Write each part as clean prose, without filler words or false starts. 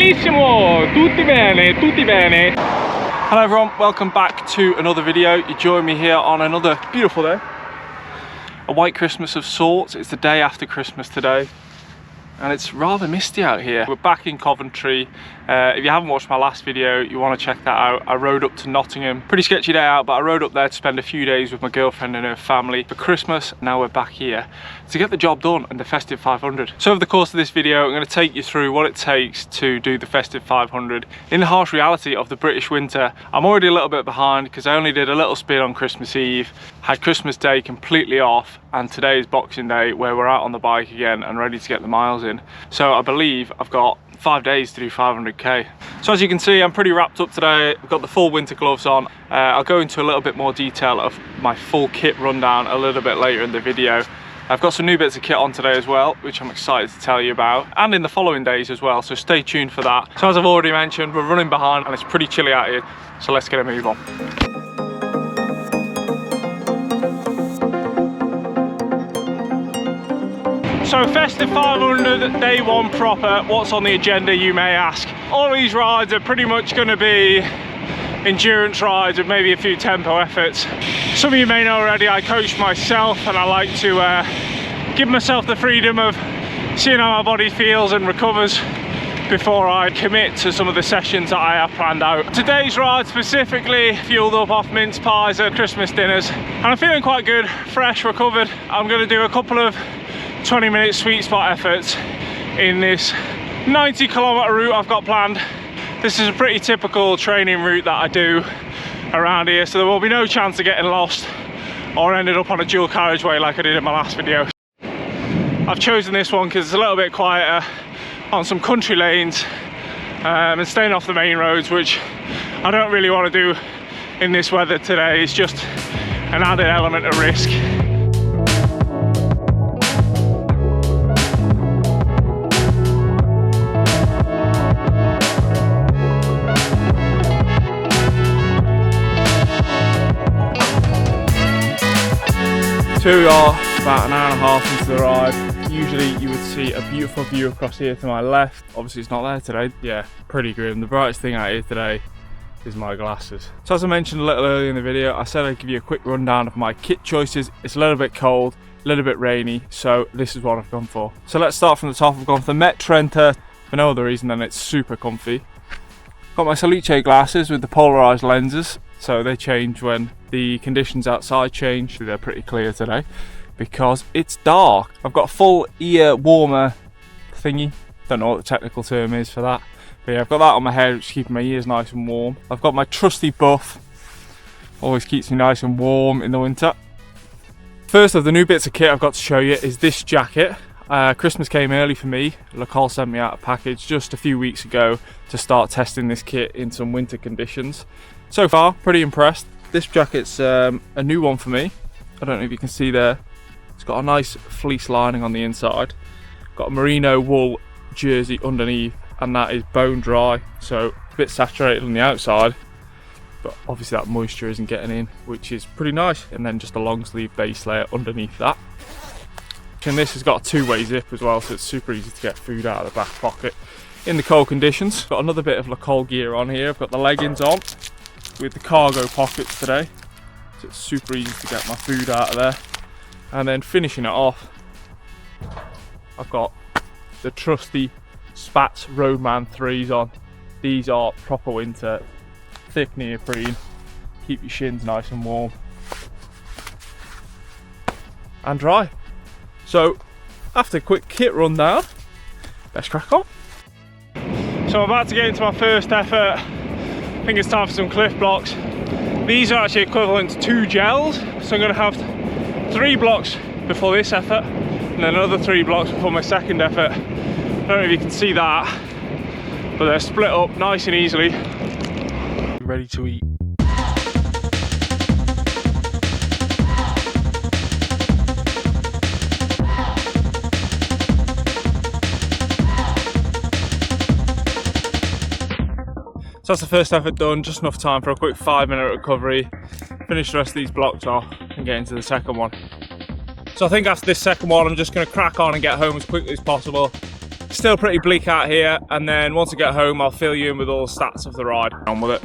Benissimo, tutti bene, tutti bene. Hello everyone, welcome back to another video. You join me here on another beautiful day. A white Christmas of sorts. It's the day after Christmas today. And it's rather misty out here. We're back in Coventry. If you haven't watched my last video, you want to check that out. I rode up to Nottingham. Pretty sketchy day out, but I rode up there to spend a few days with my girlfriend and her family for Christmas. Now we're back here to get the job done in the Festive 500. So over the course of this video, I'm going to take you through what it takes to do the Festive 500 in the harsh reality of the British winter. I'm already a little bit behind because I only did a little spin on Christmas Eve, had Christmas Day completely off, and today is Boxing Day where we're out on the bike again and ready to get the miles in. So I believe I've got 5 days to do 500k. So as you can see, I'm pretty wrapped up today. I've got the full winter gloves on. I'll go into a little bit more detail of my full kit rundown a little bit later in the video. I've got some new bits of kit on today as well, which I'm excited to tell you about, and in the following days as well, so stay tuned for that. So as I've already mentioned, we're running behind and it's pretty chilly out here, so let's get a move on. So Festive 500 day one proper, what's on the agenda you may ask? All these rides are pretty much going to be endurance rides with maybe a few tempo efforts. Some of you may know already, I coach myself and I like to give myself the freedom of seeing how my body feels and recovers before I commit to some of the sessions that I have planned out. Today's ride specifically fueled up off mince pies and Christmas dinners, and I'm feeling quite good, fresh, recovered. I'm going to do a couple of 20-minute sweet spot efforts in this 90-kilometer route I've got planned. This is a pretty typical training route that I do around here, so there will be no chance of getting lost or ended up on a dual carriageway like I did in my last video. I've chosen this one because it's a little bit quieter on some country lanes and staying off the main roads, which I don't really want to do in this weather today. It's just an added element of risk. So we are about an hour and a half into the ride. Usually you would see a beautiful view across here to my left. Obviously it's not there today. Yeah, pretty grim. The brightest thing out here today is my glasses. So as I mentioned a little earlier in the video, I said I'd give you a quick rundown of my kit choices. It's a little bit cold, a little bit rainy, so this is what I've gone for. So let's start from the top. I've gone for the Met Trenta for no other reason than it's super comfy. Got my Salice glasses with the polarized lenses, so they change when the conditions outside change. They're pretty clear today because it's dark. I've got a full ear warmer thingy. Don't know what the technical term is for that. But yeah, I've got that on my head, which is keeping my ears nice and warm. I've got my trusty buff. Always keeps me nice and warm in the winter. First of the new bits of kit I've got to show you is this jacket. Christmas came early for me. Lacole sent me out a package just a few weeks ago to start testing this kit in some winter conditions. So far, pretty impressed. This jacket's a new one for me. I don't know if you can see there. It's got a nice fleece lining on the inside. Got a merino wool jersey underneath, and that is bone dry, so a bit saturated on the outside, but obviously that moisture isn't getting in, which is pretty nice. And then just a long sleeve base layer underneath that. And this has got a two-way zip as well, so it's super easy to get food out of the back pocket in the cold conditions. Got another bit of Lacole gear on here. I've got the leggings on with the cargo pockets today, so it's super easy to get my food out of there. And then finishing it off, I've got the trusty Spats Roadman 3s on. These are proper winter, thick neoprene, keep your shins nice and warm and dry. So after a quick kit rundown, let's crack on. So I'm about to get into my first effort. I think it's time for some cliff blocks. These are actually equivalent to 2 gels, so I'm going to have 3 blocks before this effort and then another 3 blocks before my second effort. I don't know if you can see that, but they're split up nice and easily. Ready to eat. So that's the first effort done, just enough time for a quick 5-minute recovery, finish the rest of these blocks off and get into the second one. So I think after this second one I'm just going to crack on and get home as quickly as possible. Still pretty bleak out here, and then once I get home I'll fill you in with all the stats of the ride. On with it.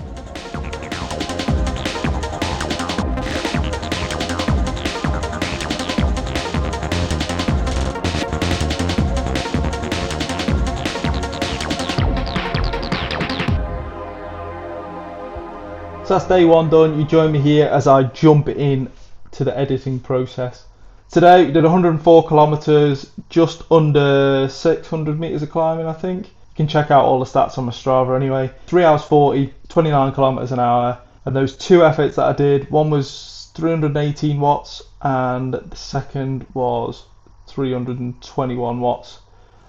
So that's day one done. You join me here as I jump in to the editing process. Today we did 104 kilometers, just under 600 meters of climbing, I think. You can check out all the stats on my Strava anyway. 3 hours 40, 29 kilometers an hour. And those two efforts that I did, one was 318 watts and the second was 321 watts.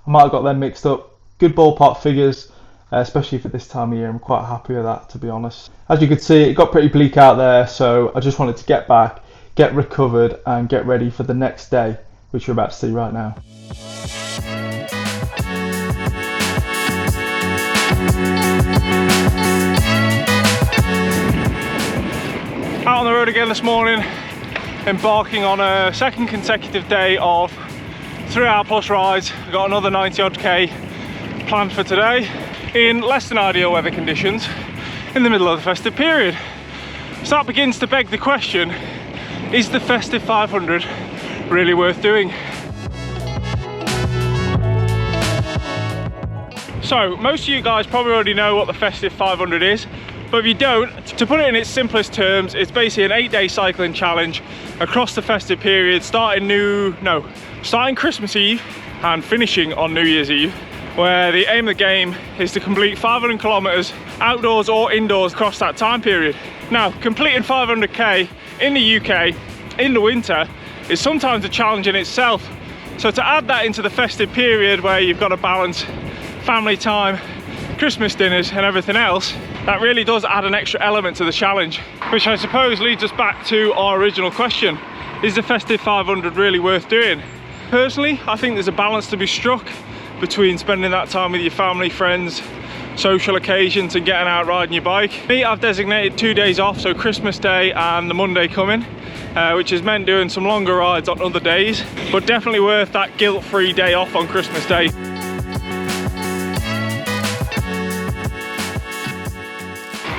I might have got them mixed up. Good ballpark figures. Especially for this time of year. I'm quite happy with that, to be honest. As you could see, it got pretty bleak out there, so I just wanted to get back, get recovered and get ready for the next day, which you're about to see right now. Out on the road again this morning, embarking on a second consecutive day of 3 hour plus rides. I've got another 90 odd K planned for today, in less than ideal weather conditions in the middle of the festive period. So that begins to beg the question, is the Festive 500 really worth doing? So most of you guys probably already know what the Festive 500 is, but if you don't, to put it in its simplest terms, it's basically an 8-day cycling challenge across the festive period, starting Christmas Eve and finishing on New Year's Eve, where the aim of the game is to complete 500 kilometers outdoors or indoors across that time period. Now, completing 500k in the UK in the winter is sometimes a challenge in itself. So to add that into the festive period where you've got to balance family time, Christmas dinners and everything else, that really does add an extra element to the challenge, which I suppose leads us back to our original question. Is the Festive 500 really worth doing? Personally, I think there's a balance to be struck between spending that time with your family, friends, social occasions and getting out riding your bike. Me, I've designated 2 days off, so Christmas Day and the Monday coming, which has meant doing some longer rides on other days, but definitely worth that guilt-free day off on Christmas Day.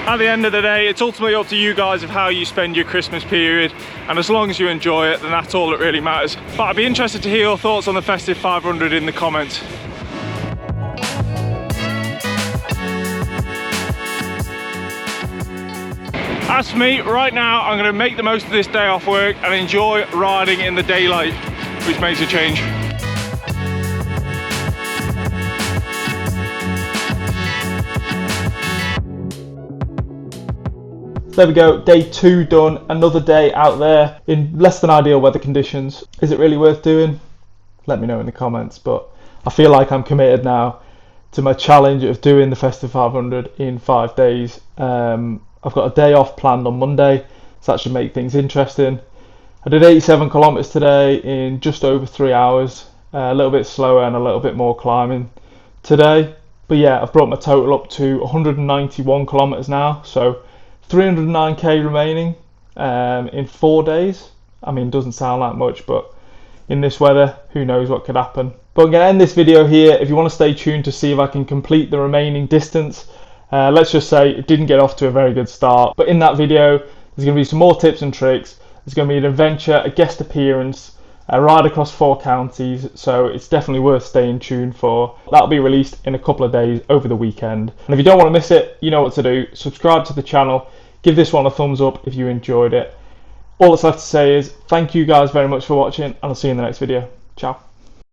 At the end of the day, it's ultimately up to you guys of how you spend your Christmas period, and as long as you enjoy it, then that's all that really matters. But I'd be interested to hear your thoughts on the Festive 500 in the comments. As for me, right now I'm going to make the most of this day off work and enjoy riding in the daylight, which makes a change. There we go, day 2 done, another day out there in less than ideal weather conditions. Is it really worth doing? Let me know in the comments, but I feel like I'm committed now to my challenge of doing the Festive 500 in 5 days. I've got a day off planned on Monday, so that should make things interesting. I did 87 kilometers today in just over 3 hours, a little bit slower and a little bit more climbing today. But yeah, I've brought my total up to 191 kilometers now, so 309k remaining in 4 days. I mean, doesn't sound like much, but in this weather, who knows what could happen. But I'm going to end this video here. If you want to stay tuned to see if I can complete the remaining distance, let's just say it didn't get off to a very good start. But in that video, there's going to be some more tips and tricks. There's going to be an adventure, a guest appearance, a ride across 4 counties, so it's definitely worth staying tuned for. That'll be released in a couple of days over the weekend. And if you don't want to miss it, you know what to do. Subscribe to the channel. Give this one a thumbs up if you enjoyed it. All that's left to say is thank you guys very much for watching, and I'll see you in the next video. Ciao.